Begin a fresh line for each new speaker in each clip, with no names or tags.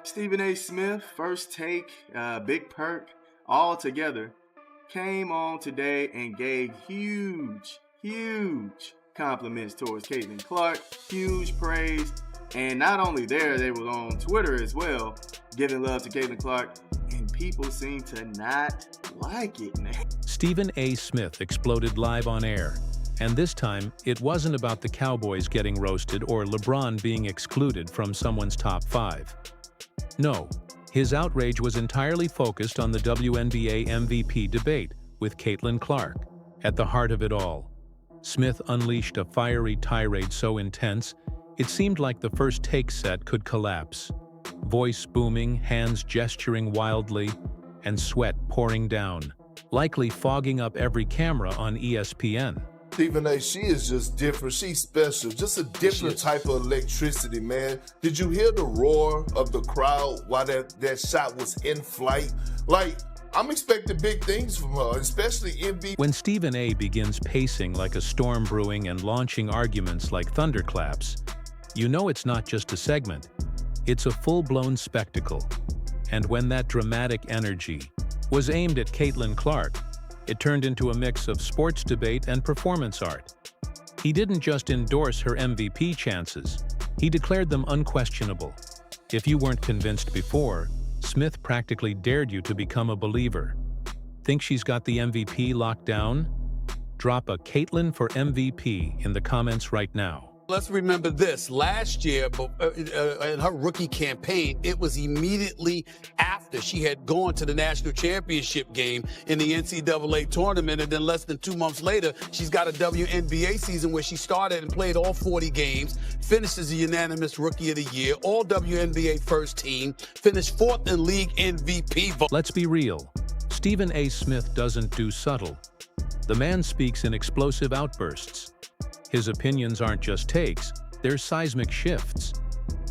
Stephen A. Smith, First Take, Big Perk, all together, came on today and gave huge compliments towards Caitlin Clark, huge praise. And not only there, they were on Twitter as well, giving love to Caitlin Clark, and people seem to not like it, man.
Stephen A. Smith exploded live on air, and this time it wasn't about the Cowboys getting roasted or LeBron being excluded from someone's top 5. No, his outrage was entirely focused on the WNBA MVP debate with Caitlin Clark. At the heart of it all, Smith unleashed a fiery tirade so intense it seemed like the First Take set could collapse. Voice booming, hands gesturing wildly, and sweat pouring down, likely fogging up every camera on ESPN.
Stephen A., she is just different. She's special. Just a different type of electricity, man. Did you hear the roar of the crowd while that shot was in flight? Like, I'm expecting big things from her, especially MVP.
When Stephen A. begins pacing like a storm brewing and launching arguments like thunderclaps, you know it's not just a segment. It's a full-blown spectacle. And when that dramatic energy was aimed at Caitlin Clark, it turned into a mix of sports debate and performance art. He didn't just endorse her MVP chances, he declared them unquestionable. If you weren't convinced before, Smith practically dared you to become a believer. Think she's got the MVP locked down? Drop a Caitlin for MVP in the comments right now.
Let's remember this. Last year, in her rookie campaign, it was immediately after she had gone to the national championship game in the NCAA tournament, and then less than 2 months later, she's got a WNBA season where she started and played all 40 games, finished as a unanimous Rookie of the Year, all WNBA first team, finished 4th in league MVP vote.
Let's be real. Stephen A. Smith doesn't do subtle. The man speaks in explosive outbursts. His opinions aren't just takes, they're seismic shifts.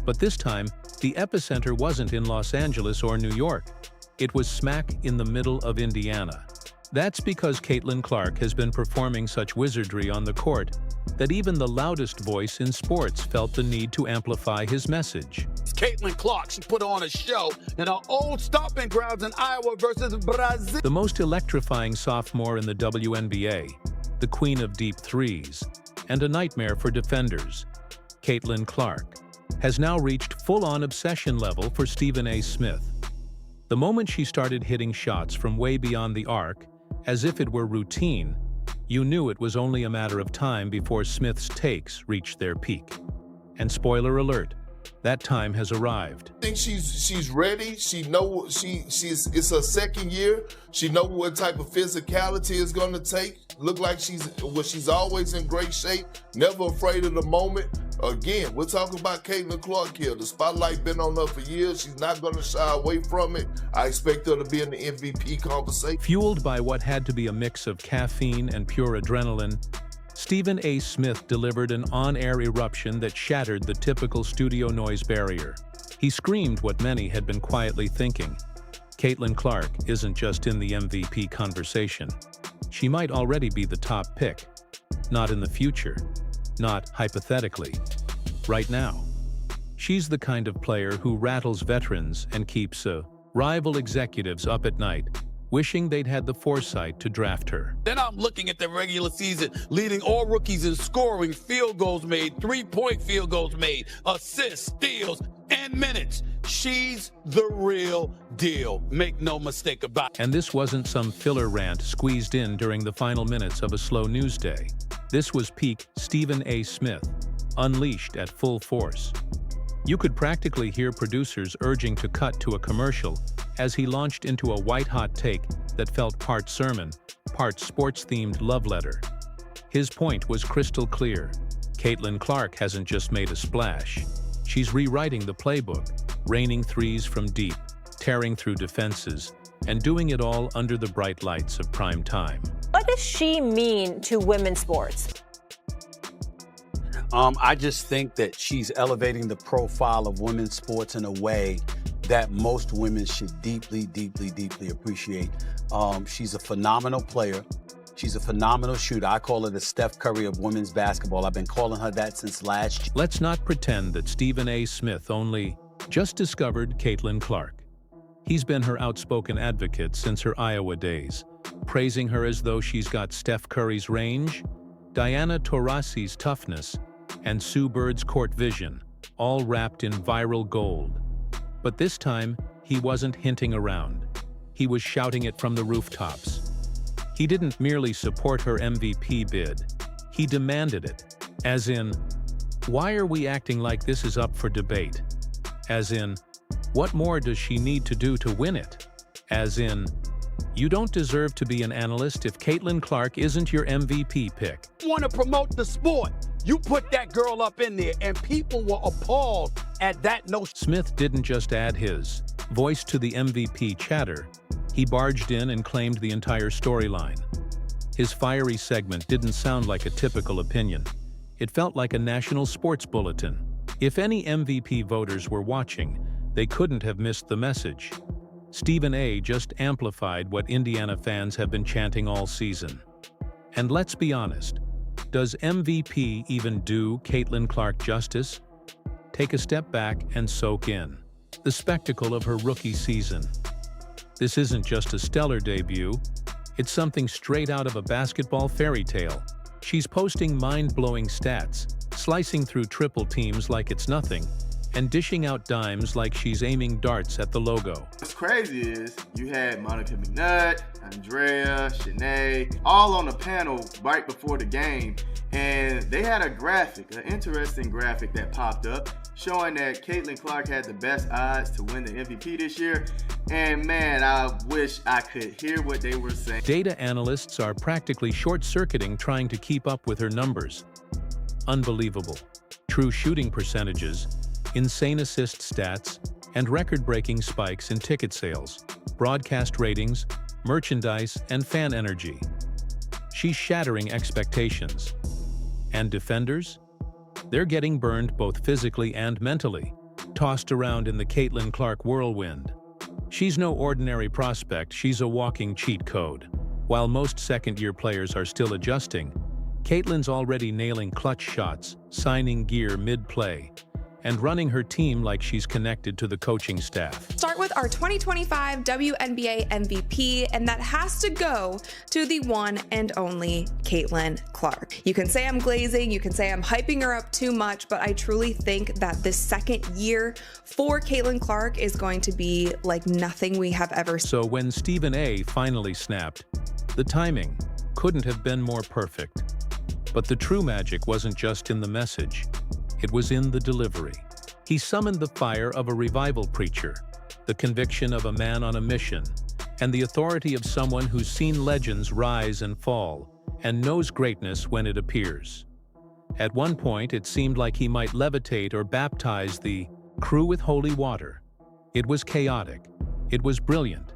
But this time, the epicenter wasn't in Los Angeles or New York. It was smack in the middle of Indiana. That's because Caitlin Clark has been performing such wizardry on the court that even the loudest voice in sports felt the need to amplify his message.
Caitlin Clark, she put on a show in her old stomping grounds in Iowa versus Brazil.
The most electrifying sophomore in the WNBA, the queen of deep threes, and a nightmare for defenders, Caitlin Clark, has now reached full-on obsession level for Stephen A. Smith. The moment she started hitting shots from way beyond the arc, as if it were routine, you knew it was only a matter of time before Smith's takes reached their peak. And spoiler alert, that time has arrived.
I think she's ready. She know it's her second year. She know what type of physicality it's going to take. Look like she's always in great shape, never afraid of the moment. Again, we're talking about Caitlin Clark here. The spotlight been on her for years. She's not going to shy away from it. I expect her to be in the MVP conversation.
Fueled by what had to be a mix of caffeine and pure adrenaline, Stephen A. Smith delivered an on-air eruption that shattered the typical studio noise barrier. He screamed what many had been quietly thinking. Caitlin Clark isn't just in the MVP conversation. She might already be the top pick. Not in the future. Not hypothetically. Right now. She's the kind of player who rattles veterans and keeps rival executives up at night, wishing they'd had the foresight to draft her.
Then I'm looking at the regular season, leading all rookies in scoring, field goals made, three-point field goals made, assists, steals, and minutes. She's the real deal. Make no mistake about it.
And this wasn't some filler rant squeezed in during the final minutes of a slow news day. This was peak Stephen A. Smith, unleashed at full force. You could practically hear producers urging to cut to a commercial as he launched into a white-hot take that felt part sermon, part sports-themed love letter. His point was crystal clear. Caitlin Clark hasn't just made a splash. She's rewriting the playbook, raining threes from deep, tearing through defenses, and doing it all under the bright lights of prime time.
What does she mean to women's sports?
I just think that she's elevating the profile of women's sports in a way that most women should deeply, deeply, deeply appreciate. She's a phenomenal player. She's a phenomenal shooter. I call her the Steph Curry of women's basketball. I've been calling her that since last year.
Let's not pretend that Stephen A. Smith only Just discovered Caitlin Clark. He's been her outspoken advocate since her Iowa days, praising her as though she's got Steph Curry's range, Diana Taurasi's toughness, and Sue Bird's court vision, all wrapped in viral gold. But this time, he wasn't hinting around. He was shouting it from the rooftops. He didn't merely support her MVP bid. He demanded it. As in, why are we acting like this is up for debate? As in, what more does she need to do to win it? As in, you don't deserve to be an analyst if Caitlin Clark isn't your MVP pick.
Want to promote the sport. You put that girl up in there, and people were appalled at that notion.
Smith didn't just add his voice to the MVP chatter. He barged in and claimed the entire storyline. His fiery segment didn't sound like a typical opinion. It felt like a national sports bulletin. If any MVP voters were watching, they couldn't have missed the message. Stephen A. just amplified what Indiana fans have been chanting all season. And let's be honest, does MVP even do Caitlin Clark justice? Take a step back and soak in the spectacle of her rookie season. This isn't just a stellar debut, it's something straight out of a basketball fairy tale. She's posting mind-blowing stats, slicing through triple teams like it's nothing, and dishing out dimes like she's aiming darts at the logo.
What's crazy is you had Monica McNutt, Andrea, Shanae, all on the panel right before the game, and they had a graphic, an interesting graphic that popped up showing that Caitlin Clark had the best odds to win the MVP this year. And man, I wish I could hear what they were saying.
Data analysts are practically short-circuiting trying to keep up with her numbers. Unbelievable. True shooting percentages, insane assist stats, and record-breaking spikes in ticket sales, broadcast ratings, merchandise, and fan energy. She's shattering expectations. And defenders? They're getting burned both physically and mentally, tossed around in the Caitlin Clark whirlwind. She's no ordinary prospect, she's a walking cheat code. While most second-year players are still adjusting, Caitlin's already nailing clutch shots, signing gear mid-play, and running her team like she's connected to the coaching staff.
Start with our 2025 WNBA MVP, and that has to go to the one and only Caitlin Clark. You can say I'm glazing, you can say I'm hyping her up too much, but I truly think that this second year for Caitlin Clark is going to be like nothing we have ever seen.
So when Stephen A. finally snapped, the timing couldn't have been more perfect. But the true magic wasn't just in the message. It was in the delivery. He summoned the fire of a revival preacher, the conviction of a man on a mission, and the authority of someone who's seen legends rise and fall, and knows greatness when it appears. At one point, it seemed like he might levitate or baptize the crew with holy water. It was chaotic. It was brilliant.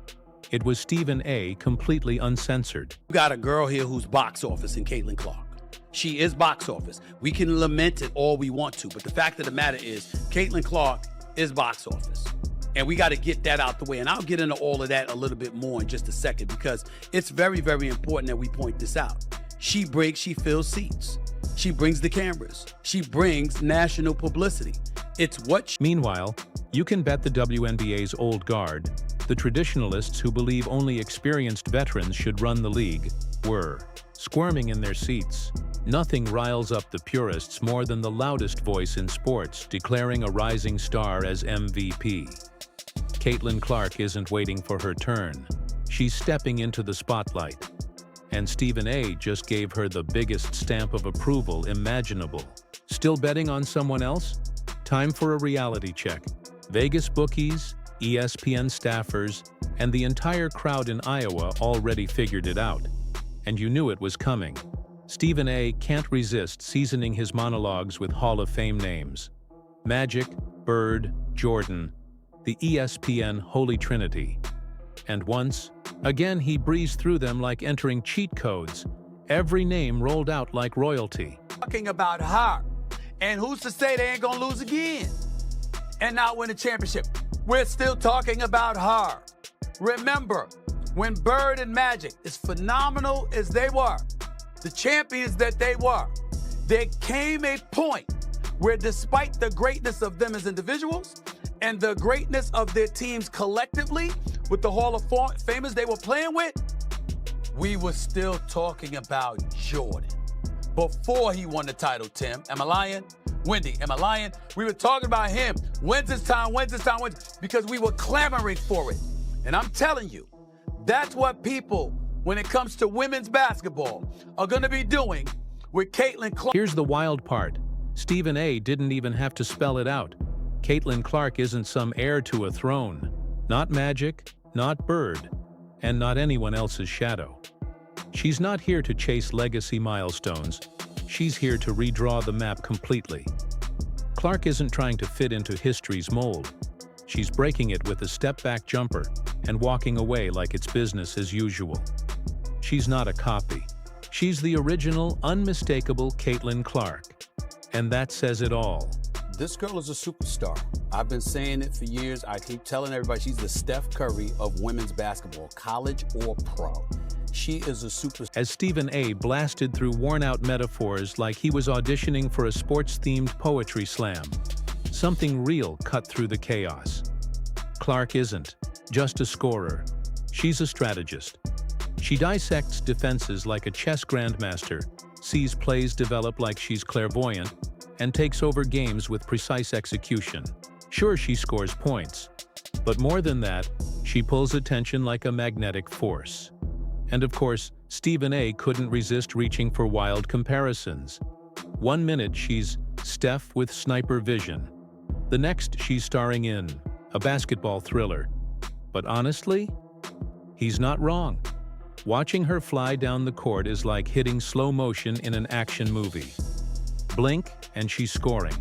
It was Stephen A. completely uncensored.
You got a girl here who's box office in Caitlin Clark. She is box office. We can lament it all we want to, but the fact of the matter is Caitlin Clark is box office. And we got to get that out the way. And I'll get into all of that a little bit more in just a second because it's very, very important that we point this out. She fills seats. She brings the cameras. She brings national publicity. It's what
Meanwhile, you can bet the WNBA's old guard, the traditionalists who believe only experienced veterans should run the league, were squirming in their seats. Nothing riles up the purists more than the loudest voice in sports declaring a rising star as MVP. Caitlin Clark isn't waiting for her turn. She's stepping into the spotlight. And Stephen A. just gave her the biggest stamp of approval imaginable. Still betting on someone else? Time for a reality check. Vegas bookies, ESPN staffers, and the entire crowd in Iowa already figured it out. And you knew it was coming. Stephen A. can't resist seasoning his monologues with Hall of Fame names. Magic, Bird, Jordan, the ESPN Holy Trinity. And once, again he breezed through them like entering cheat codes. Every name rolled out like royalty.
Talking about her. And who's to say they ain't gonna lose again and not win a championship? We're still talking about her. Remember, when Bird and Magic, as phenomenal as they were, the champions that they were, there came a point where despite the greatness of them as individuals and the greatness of their teams collectively with the Hall of Famers they were playing with, we were still talking about Jordan before he won the title, Tim. Am I lying? Wendy, am I lying? We were talking about him. When's his time? Because we were clamoring for it. And I'm telling you, that's what people, when it comes to women's basketball, are going to be doing with Caitlin Clark.
Here's the wild part. Stephen A. didn't even have to spell it out. Caitlin Clark isn't some heir to a throne. Not Magic, not Bird, and not anyone else's shadow. She's not here to chase legacy milestones. She's here to redraw the map completely. Clark isn't trying to fit into history's mold. She's breaking it with a step-back jumper and walking away like it's business as usual. She's not a copy. She's the original, unmistakable Caitlin Clark. And that says it all.
This girl is a superstar. I've been saying it for years. I keep telling everybody she's the Steph Curry of women's basketball, college or pro. She is a superstar.
As Stephen A. blasted through worn-out metaphors like he was auditioning for a sports-themed poetry slam, something real cut through the chaos. Clark isn't just a scorer. She's a strategist. She dissects defenses like a chess grandmaster, sees plays develop like she's clairvoyant, and takes over games with precise execution. Sure, she scores points, but more than that, she pulls attention like a magnetic force. And of course, Stephen A. couldn't resist reaching for wild comparisons. 1 minute she's Steph with sniper vision. The next she's starring in a basketball thriller. But honestly, he's not wrong. Watching her fly down the court is like hitting slow motion in an action movie. Blink and she's scoring.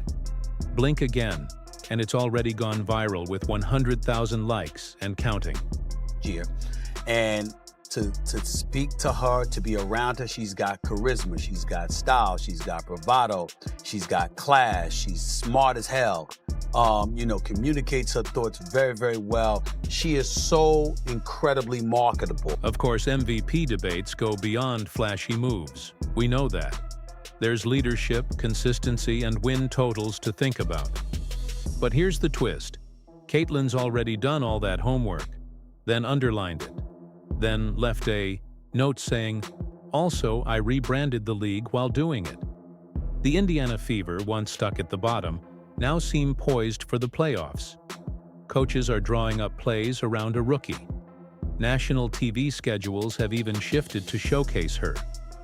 Blink again, and it's already gone viral with 100,000 likes and counting.
Yeah. And to speak to her, to be around her, she's got charisma, she's got style, she's got bravado, she's got class, she's smart as hell. Communicates her thoughts very, very well. She is so incredibly marketable.
Of course, MVP debates go beyond flashy moves. We know that. There's leadership, consistency, and win totals to think about. But here's the twist. Caitlin's already done all that homework, then underlined it, then left a note saying, "Also, I rebranded the league while doing it." The Indiana Fever, once stuck at the bottom, now seem poised for the playoffs. Coaches are drawing up plays around a rookie. National TV schedules have even shifted to showcase her.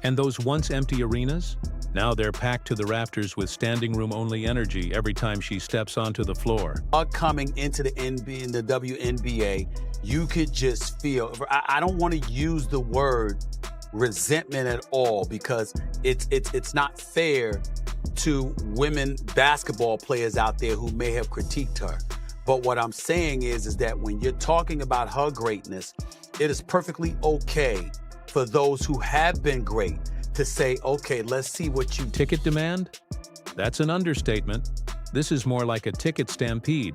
And those once empty arenas? Now they're packed to the rafters with standing room only energy every time she steps onto the floor.
Coming into the NBA and the WNBA, you could just feel, I don't want to use the word resentment at all because it's not fair to women basketball players out there who may have critiqued her. But what I'm saying is that when you're talking about her greatness, it is perfectly okay for those who have been great to say, okay, let's see what you...
Ticket demand? That's an understatement. This is more like a ticket stampede.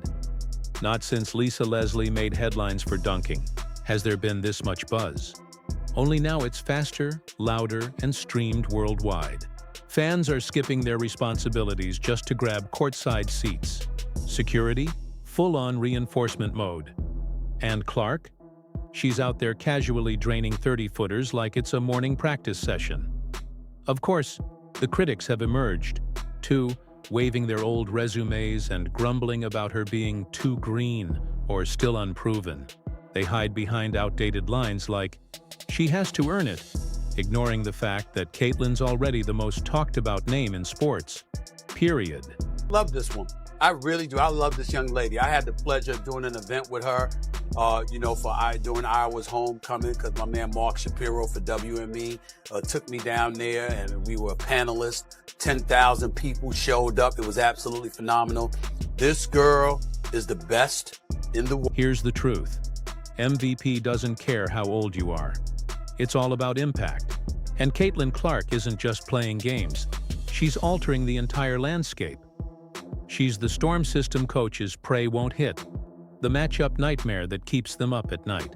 Not since Lisa Leslie made headlines for dunking has there been this much buzz. Only now it's faster, louder, and streamed worldwide. Fans are skipping their responsibilities just to grab courtside seats. Security? Full-on reinforcement mode. And Clark? She's out there casually draining 30-footers like it's a morning practice session. Of course, the critics have emerged, too, waving their old resumes and grumbling about her being too green or still unproven. They hide behind outdated lines like, "She has to earn it," ignoring the fact that Caitlin's already the most talked-about name in sports. Period.
Love this one. I really do. I love this young lady. I had the pleasure of doing an event with her, during Iowa's homecoming, because my man Mark Shapiro for WME took me down there, and we were panelists. 10,000 people showed up. It was absolutely phenomenal. This girl is the best in the world.
Here's the truth. MVP doesn't care how old you are. It's all about impact. And Caitlin Clark isn't just playing games. She's altering the entire landscape. She's the storm system coaches pray won't hit, the matchup nightmare that keeps them up at night.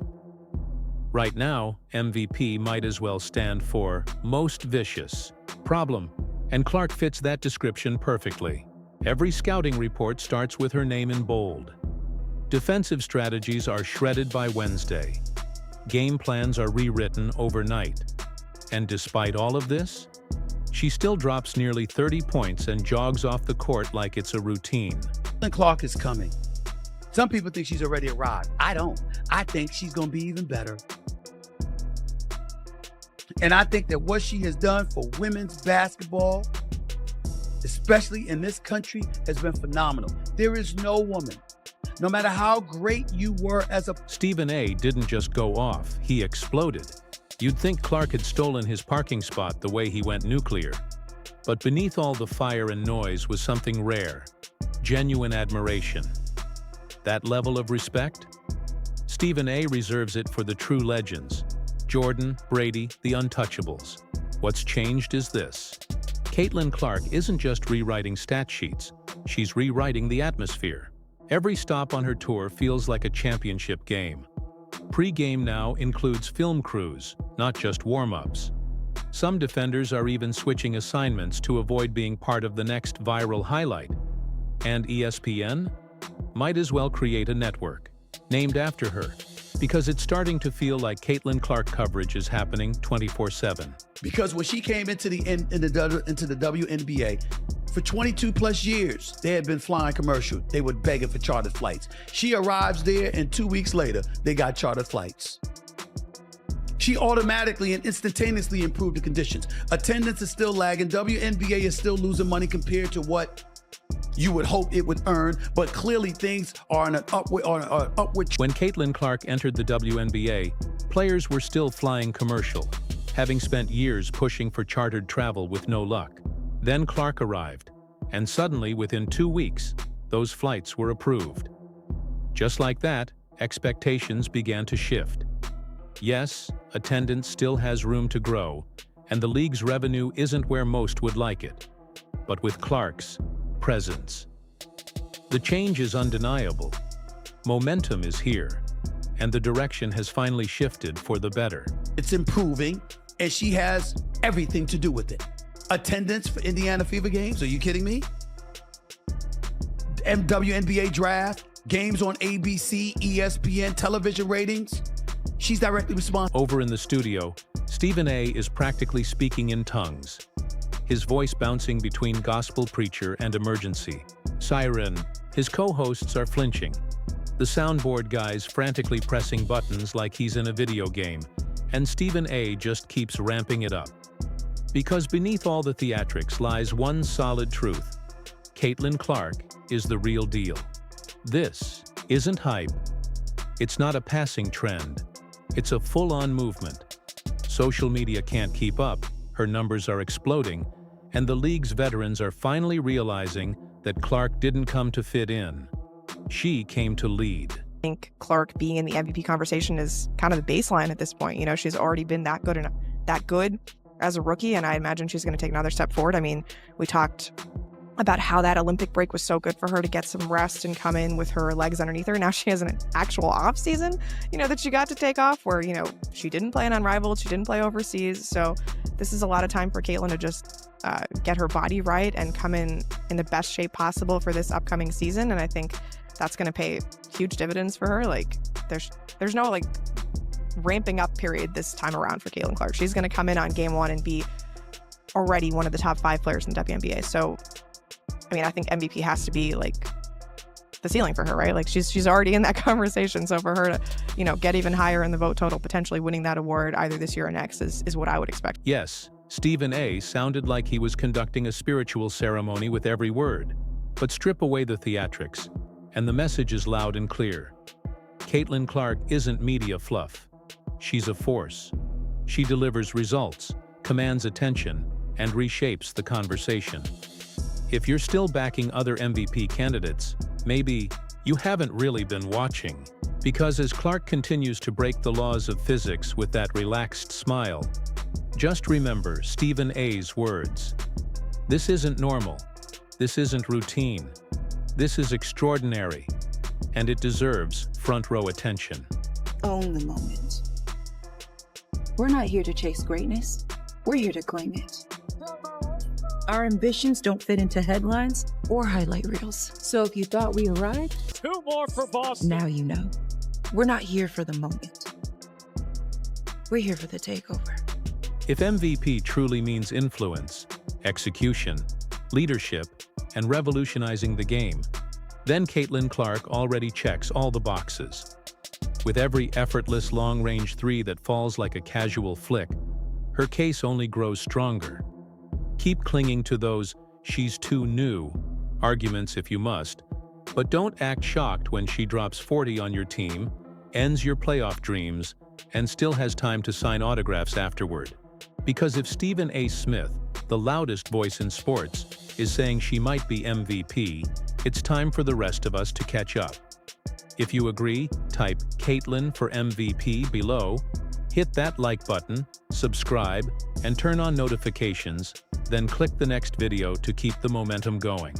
Right now, MVP might as well stand for most vicious problem, and Clark fits that description perfectly. Every scouting report starts with her name in bold. Defensive strategies are shredded by Wednesday. Game plans are rewritten overnight. And despite all of this, she still drops nearly 30 points and jogs off the court like it's a routine.
Caitlin Clark is coming. Some people think she's already arrived. I don't. I think she's going to be even better. And I think that what she has done for women's basketball, especially in this country, has been phenomenal. There is no woman, no matter how great you were as a...
Stephen A. didn't just go off, he exploded. You'd think Clark had stolen his parking spot the way he went nuclear. But beneath all the fire and noise was something rare, genuine admiration. That level of respect? Stephen A. reserves it for the true legends, Jordan, Brady, the untouchables. What's changed is this. Caitlin Clark isn't just rewriting stat sheets, she's rewriting the atmosphere. Every stop on her tour feels like a championship game. Pre-game now includes film crews, not just warm-ups. Some defenders are even switching assignments to avoid being part of the next viral highlight. And ESPN might as well create a network named after her, because it's starting to feel like Caitlin Clark coverage is happening 24/7.
Because when she came into the WNBA, for 22 plus years, they had been flying commercial. They were begging for chartered flights. She arrives there, and 2 weeks later, they got chartered flights. She automatically and instantaneously improved the conditions. Attendance is still lagging. WNBA is still losing money compared to what you would hope it would earn, but clearly things are on an upward
When Caitlin Clark entered the WNBA, players were still flying commercial, having spent years pushing for chartered travel with no luck. Then Clark arrived, and suddenly, within 2 weeks, those flights were approved. Just like that, expectations began to shift. Yes, attendance still has room to grow, and the league's revenue isn't where most would like it. But with Clark's presence, the change is undeniable. Momentum is here, and the direction has finally shifted for the better.
It's improving, and she has everything to do with it. Attendance for Indiana Fever games? Are you kidding me? WNBA draft, games on ABC, ESPN, television ratings. She's directly responsible.
Over in the studio, Stephen A. is practically speaking in tongues, his voice bouncing between gospel preacher and emergency siren. His co-hosts are flinching, the soundboard guy's frantically pressing buttons like he's in a video game, and Stephen A. just keeps ramping it up. Because beneath all the theatrics lies one solid truth. Caitlin Clark is the real deal. This isn't hype. It's not a passing trend. It's a full-on movement. Social media can't keep up, her numbers are exploding, and the league's veterans are finally realizing that Clark didn't come to fit in. She came to lead.
I think Clark being in the MVP conversation is kind of the baseline at this point. You know, she's already been that good as a rookie, and I imagine she's going to take another step forward. I mean, we talked about how that Olympic break was so good for her to get some rest and come in with her legs underneath her. Now she has an actual off season, you know, that she got to take off where, you know, she didn't play in Unrivaled, she didn't play overseas. So this is a lot of time for Caitlin to just get her body right and come in the best shape possible for this upcoming season. And I think that's going to pay huge dividends for her. Like there's no like ramping up period this time around for Caitlin Clark. She's going to come in on game one and be already one of the top 5 players in the WNBA. So, I mean, I think MVP has to be like the ceiling for her, right? Like she's already in that conversation. So for her to, you know, get even higher in the vote total, potentially winning that award either this year or next is what I would expect.
Yes, Stephen A. sounded like he was conducting a spiritual ceremony with every word. But strip away the theatrics, and the message is loud and clear. Caitlin Clark isn't media fluff. She's a force. She delivers results, commands attention, and reshapes the conversation. If you're still backing other MVP candidates, maybe you haven't really been watching. Because as Clark continues to break the laws of physics with that relaxed smile, just remember Stephen A.'s words. This isn't normal. This isn't routine. This is extraordinary. And it deserves front row attention.
Own the moment. We're not here to chase greatness. We're here to claim it. Our ambitions don't fit into headlines or highlight reels. So if you thought we arrived,
2 more for Boston.
Now you know. We're not here for the moment. We're here for the takeover.
If MVP truly means influence, execution, leadership, and revolutionizing the game, then Caitlin Clark already checks all the boxes. With every effortless long-range three that falls like a casual flick, her case only grows stronger. Keep clinging to those "she's too new" arguments if you must, but don't act shocked when she drops 40 on your team, ends your playoff dreams, and still has time to sign autographs afterward. Because if Stephen A. Smith, the loudest voice in sports, is saying she might be MVP, it's time for the rest of us to catch up. If you agree, type Caitlin for MVP below, hit that like button, subscribe, and turn on notifications, then click the next video to keep the momentum going.